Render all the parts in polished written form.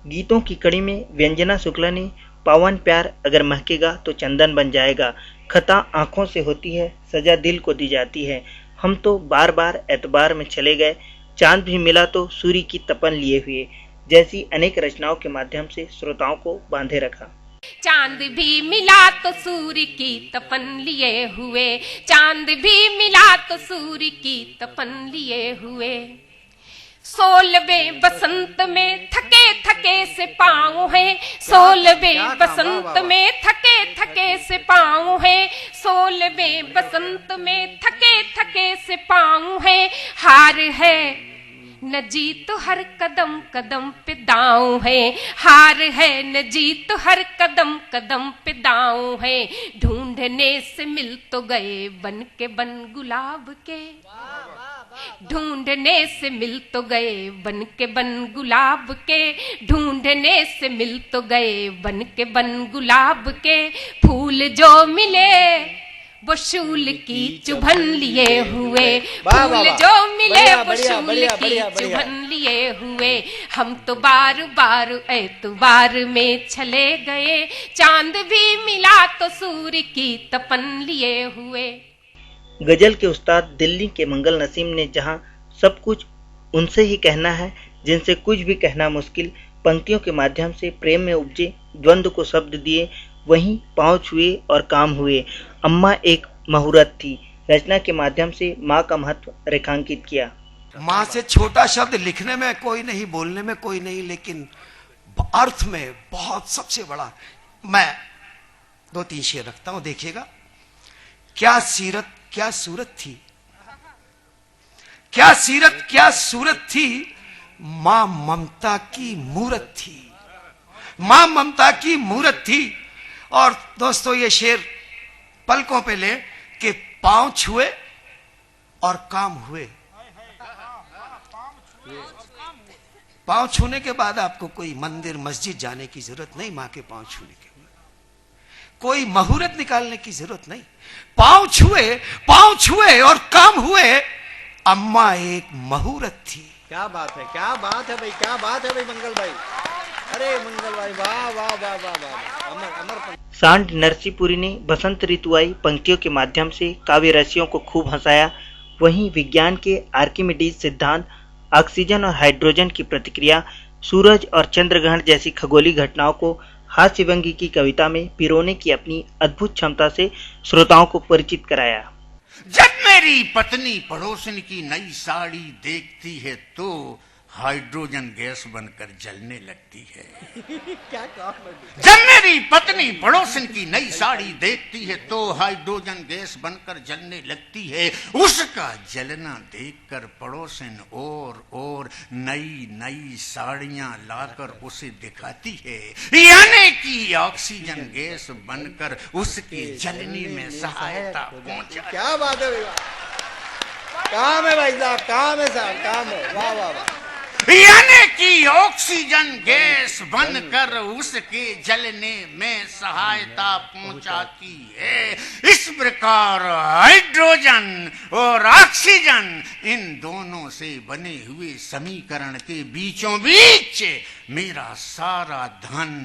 गीतों की कड़ी में व्यंजना शुक्ला ने पावन प्यार अगर महकेगा तो चंदन बन जाएगा, खता आंखों से होती है, सजा दिल को दी जाती है, हम तो बार बार एतबार में चले गए, चांद भी मिला तो सूर्य की तपन लिए हुए, जैसी अनेक रचनाओं के माध्यम से श्रोताओं को बांधे रखा। चांद भी मिला तो सूर्य की तपन लिए हुए, चांद भी मिला तो सूर्य की तपन लिए हुए। 16वें बसंत में थके थके से पाँव है, 16वें बसंत में थके थके से पाँव है, 16वें बसंत में थके थके से पाँव है। हार है न जीत तो हर कदम कदम पे दांव है, हार है न जीत तो हर कदम कदम पे दांव है। ढूंढने से मिल तो गए बन के बन गुलाब के, ढूंढने से मिल तो गए बन के बन गुलाब के, ढूंढने से मिल तो गए बन के बन गुलाब के। फूल जो मिले वो शूल की चुभन लिए हुए, फूल जो मिले वो शूल की चुभन लिए हुए। हम तो बार बार एतबार में चले गए, चांद भी मिला तो सूर्य की तपन लिए हुए। गजल के उस्ताद दिल्ली के मंगल नसीम ने जहां सब कुछ उनसे ही कहना है जिनसे कुछ भी कहना मुश्किल, पंक्तियों के माध्यम से प्रेम में उपजे द्वंद्व को शब्द दिए, वहीं पांव छुए और काम हुए। अम्मा एक मुहूर्त थी, रचना के माध्यम से माँ का महत्व रेखांकित किया। माँ से छोटा शब्द लिखने में कोई नहीं, बोलने में कोई नहीं, लेकिन अर्थ में बहुत सबसे बड़ा। मैं 2-3 शेर रखता हूं, देखिएगा। क्या सीरत क्या सूरत थी, क्या सीरत क्या सूरत थी, मां ममता की मूरत थी, मां ममता की मूरत थी। और दोस्तों ये शेर पलकों पे ले कि पांव छुए और काम हुए। पांव छूने के बाद आपको कोई मंदिर मस्जिद जाने की जरूरत नहीं, मां के पांव छूने के बाद कोई मुहूर्त निकालने की जरूरत नहीं, पांव छुए और काम हुए। अम्मा एक मुहूर्त थी। क्या बात है, क्या बात है भाई, क्या बात है भाई मंगल भाई, अरे मंगल भाई, वाह वाह वाह वाह वाह, अमर अमर। सांड नरसीपुरी ने बसंत ऋतु आई पंक्तियों के माध्यम से काव्य रसियों को खूब हंसाया। वहीं विज्ञान के आर्किमिडीज सिद्धांत, ऑक्सीजन और हाइड्रोजन की प्रतिक्रिया, सूरज और चंद्रग्रहण जैसी खगोलीय घटनाओं को हास्य व्यंग्य की कविता में पिरोने की अपनी अद्भुत क्षमता से श्रोताओं को परिचित कराया। जब मेरी पत्नी पड़ोसन की नई साड़ी देखती है तो हाइड्रोजन गैस बनकर जलने लगती है। क्या कहा? जब मेरी पत्नी पड़ोसन की नई साड़ी देखती है तो हाइड्रोजन गैस बनकर जलने लगती है। उसका जलना देखकर पड़ोसन और नई नई साड़ियां लाकर उसे दिखाती है, यानी कि ऑक्सीजन गैस बनकर उसके जलने में सहायता पहुंचा। क्या बात है भाई, काम है भाई साहब, काम है साहब, काम है, वाह वाह वाह। यानी कि ऑक्सीजन गैस बनकर उसके जलने में सहायता पहुंचाती है। इस प्रकार हाइड्रोजन और ऑक्सीजन इन दोनों से बने हुए समीकरण के बीचों बीच मेरा सारा धन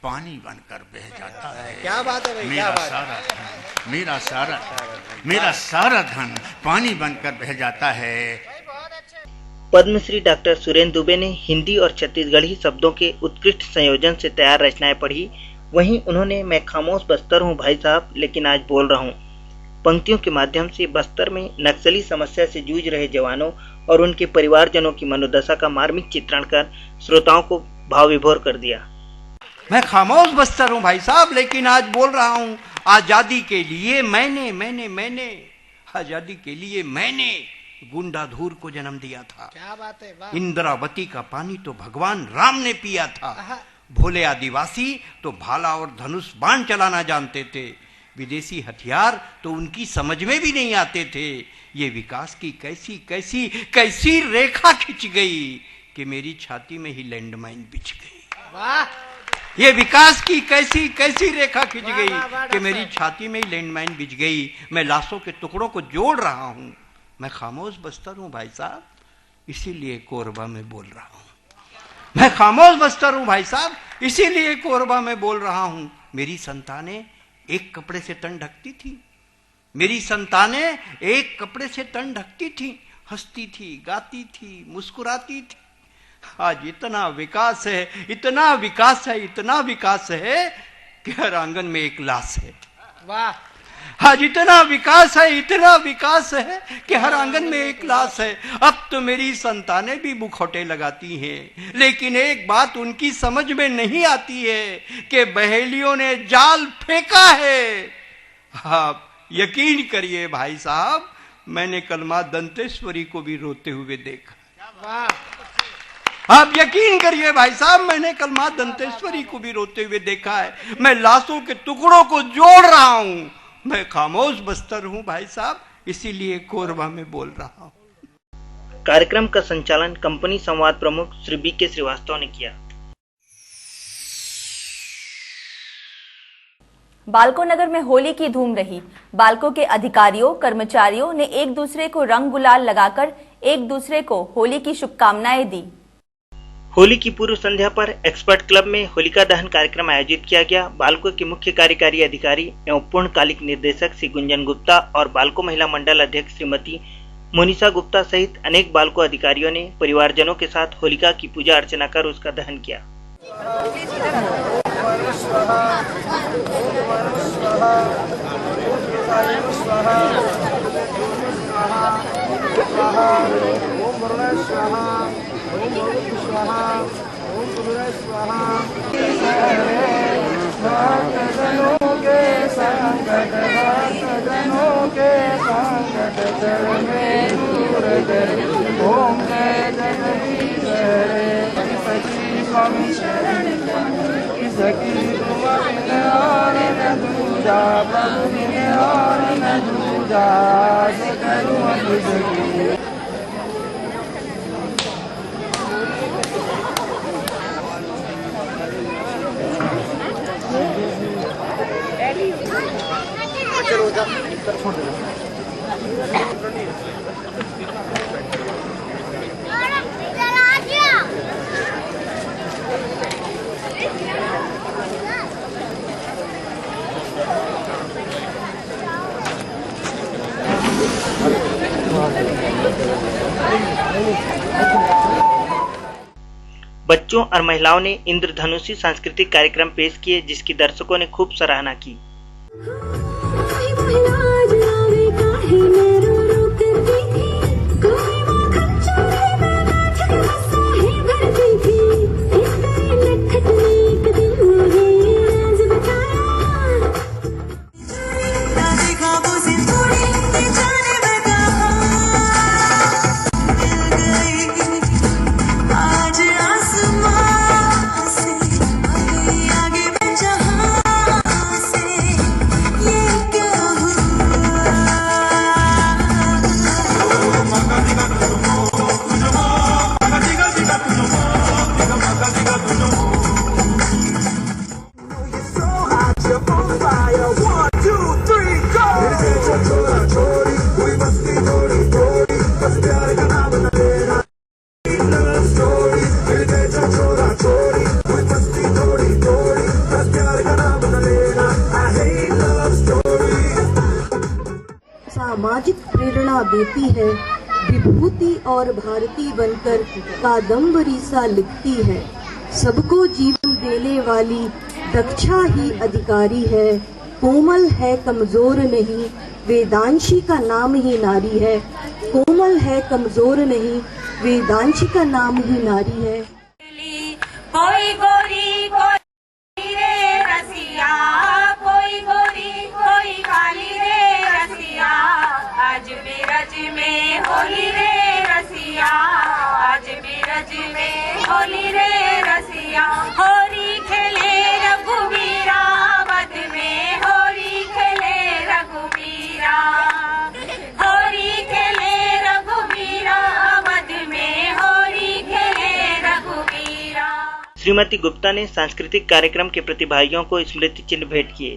पानी बनकर बह जाता है। क्या बात है भाई, क्या बात है। मेरा सारा धन पानी बनकर बह जाता है। पद्मश्री डॉक्टर सुरेंद्र दुबे ने हिंदी और छत्तीसगढ़ी शब्दों के उत्कृष्ट संयोजन से तैयार रचनाएं पढ़ी। वहीं उन्होंने मैं खामोश बस्तर हूं भाई साहब लेकिन आज बोल रहा हूं पंक्तियों के माध्यम से बस्तर में नक्सली समस्या से जूझ रहे जवानों और उनके परिवारजनों की मनोदशा का मार्मिक चित्रण कर श्रोताओं को भाव विभोर कर दिया। मैं खामोश बस्तर हूं भाई साहब लेकिन आज बोल रहा हूं, आजादी के लिए मैंने आजादी के लिए मैंने गुंडाधूर को जन्म दिया था। क्या बात है, इंद्रावती का पानी तो भगवान राम ने पिया था। भोले आदिवासी तो भाला और धनुष बाण चलाना जानते थे, विदेशी हथियार तो उनकी समझ में भी नहीं आते थे। ये विकास की कैसी कैसी कैसी रेखा खिंच गई कि मेरी छाती में ही लैंडमाइन बिछ गई। वाह। ये विकास की कैसी कैसी रेखा खिंच गई कि मेरी छाती में ही लैंडमाइन बिछ गई। मैं लाशों के टुकड़ों को जोड़ रहा हूं। मैं खामोश बस्तर हूं भाई साहब, इसीलिए कोरबा में बोल रहा हूं। मैं खामोश बस्तर हूं भाई साहब, इसीलिए कोरबा में बोल रहा हूं। मेरी संतानें एक कपड़े से तन ढकती थी, मेरी संतानें एक कपड़े से तन ढकती थी, हंसती थी, गाती थी, मुस्कुराती थी। आज इतना विकास है, इतना विकास है, इतना विकास है कि हर आंगन में एक लाश है। वाह, आज इतना विकास है, इतना विकास है कि हर आंगन में एक लाश है। अब तो मेरी संतानें भी मुखौटे लगाती हैं, लेकिन एक बात उनकी समझ में नहीं आती है कि बहेलियों ने जाल फेंका है। आप यकीन करिए भाई साहब, मैंने कल मां दंतेश्वरी को भी रोते हुए देखा। आप यकीन करिए भाई साहब, मैंने कल मां दंतेश्वरी को भी रोते हुए देखा है। मैं लाशों के टुकड़ों को जोड़ रहा हूं। मैं खामोश बस्तर हूं भाई साहब, इसीलिए कोरबा में बोल रहा हूं। कार्यक्रम का संचालन कंपनी संवाद प्रमुख श्री बी.के. श्रीवास्तव ने किया। बालको नगर में होली की धूम रही। बालको के अधिकारियों कर्मचारियों ने एक दूसरे को रंग गुलाल लगाकर एक दूसरे को होली की शुभकामनाएं दी। होली की पूर्व संध्या पर एक्सपर्ट क्लब में होलिका दहन कार्यक्रम आयोजित किया गया। बालको के मुख्य कार्यकारी अधिकारी एवं पूर्णकालिक निर्देशक श्री गुंजन गुप्ता और बालको महिला मंडल अध्यक्ष श्रीमती मोनिसा गुप्ता सहित अनेक बालको अधिकारियों ने परिवारजनों के साथ होलिका की पूजा अर्चना कर उसका दहन किया। बच्चों और महिलाओं ने इंद्रधनुषी सांस्कृतिक कार्यक्रम पेश किए, जिसकी दर्शकों ने खूब सराहना की। सामाजिक प्रेरणा देती है, विभूति और भारती बनकर कादम्बरी सा लिखती है। सबको जीवन देने वाली दक्षा ही अधिकारी है। कोमल है कमजोर नहीं, वेदांशी का नाम ही नारी है। कोमल है कमजोर नहीं, वेदांशी का नाम ही नारी है। कोई गोरी कोई रे रसिया, कोई गोरी कोई काली रे रसिया, आज बिरज में होली रे रसिया, आज बिरज में होली रे रसिया। होली खेले रघुवीरा वध में, होली खेले रघुवीरा, होली खेले रघुवीरा वध में, होली खेले रघुवीरा। श्रीमती गुप्ता ने सांस्कृतिक कार्यक्रम के प्रतिभागियों को स्मृति चिन्ह भेंट किए।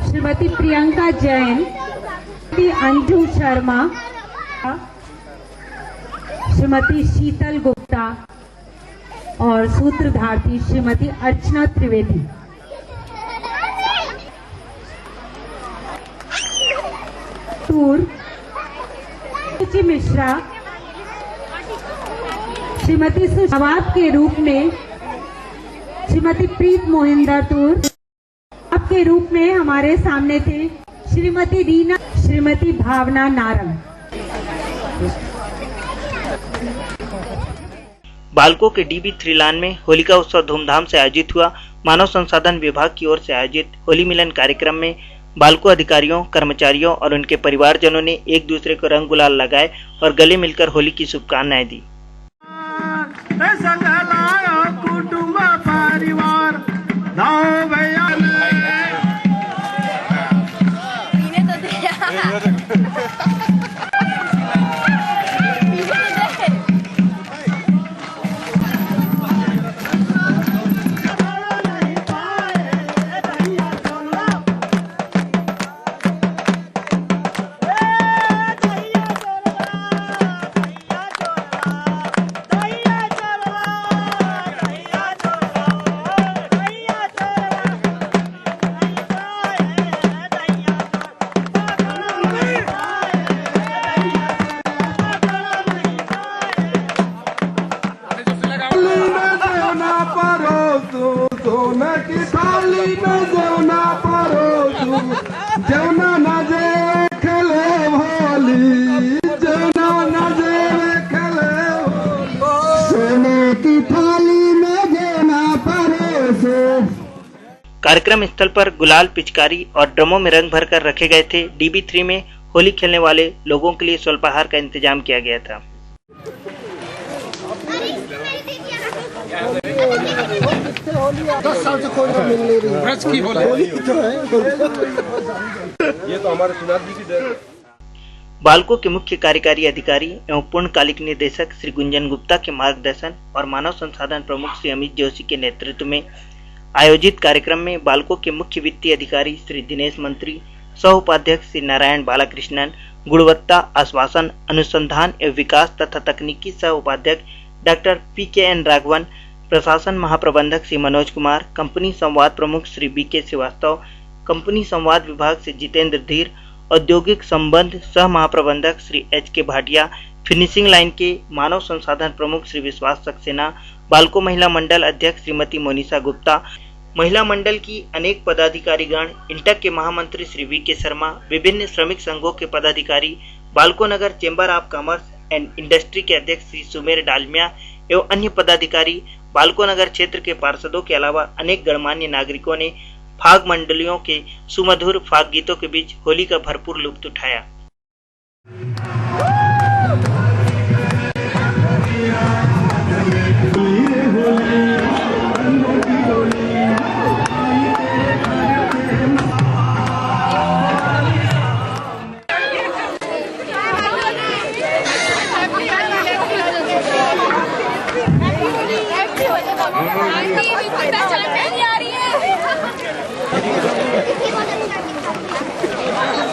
श्रीमती प्रियंका जैन, श्रीमती अंजू शर्मा, श्रीमती शीतल गुप्ता और सूत्रधार श्रीमती अर्चना त्रिवेदी। टूर रुचि मिश्रा श्रीमती सुशवाब के रूप में श्रीमती प्रीत मोहिंदर टूर के रूप में हमारे सामने थे श्रीमती रीना, श्रीमती भावना नारंग। बालको के डीबी थ्रीलान में होलिका उत्सव धूमधाम से आयोजित हुआ। मानव संसाधन विभाग की ओर से आयोजित होली मिलन कार्यक्रम में बालको अधिकारियों, कर्मचारियों और उनके परिवारजनों ने एक दूसरे को रंग गुलाल लगाए और गले मिलकर होली की शुभकामनाएं दी। कार्यक्रम स्थल पर गुलाल, पिचकारी और ड्रमों में रंग भरकर रखे गए थे। डीबी 3 में होली खेलने वाले लोगों के लिए स्वल्पाहार का इंतजाम किया गया था। ये तो हमारे सुनाथ जी की बालको के मुख्य कार्यकारी अधिकारी एवं पूर्णकालिक निदेशक श्री गुंजन गुप्ता के मार्गदर्शन और मानव संसाधन प्रमुख श्री अमित जोशी के नेतृत्व में आयोजित कार्यक्रम में बालको के मुख्य वित्तीय अधिकारी श्री दिनेश मंत्री, सह उपाध्यक्ष श्री नारायण बालाकृष्णन, गुणवत्ता आश्वासन, अनुसंधान एवं विकास तथा तकनीकी सह उपाध्यक्ष डॉक्टर PKN राघवन, प्रशासन महाप्रबंधक श्री मनोज कुमार, कंपनी संवाद प्रमुख श्री BK श्रीवास्तव, कंपनी संवाद विभाग से जितेंद्र धीर, औद्योगिक संबंध सह महाप्रबंधक Shri HK Bhatia, finishing line के मानव संसाधन प्रमुख श्री विश्वास सक्सेना, बालको महिला मंडल अध्यक्ष श्रीमती मोनिसा गुप्ता, महिला मंडल की अनेक पदाधिकारीगण, इंटक के महामंत्री श्री VK शर्मा, विभिन्न श्रमिक संघों के पदाधिकारी, Balco Nagar chamber of commerce and industry के अध्यक्ष श्री सुमेर डालमिया एवं अन्य पदाधिकारी, बालको नगर क्षेत्र के पार्षदों के अलावा अनेक गणमान्य नागरिकों ने फाग मंडलियों के सुमधुर फाग गीतों के बीच होली का भरपूर लुत्फ उठाया।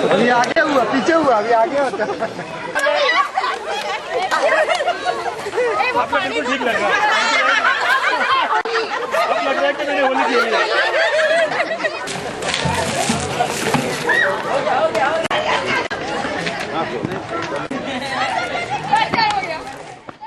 अभी आगे हुआ, पीछे हुआ, अभी आगे होता। आप बिल्कुल ठीक लग रहा है। अब लग रहा है कि मैंने होली खेली है।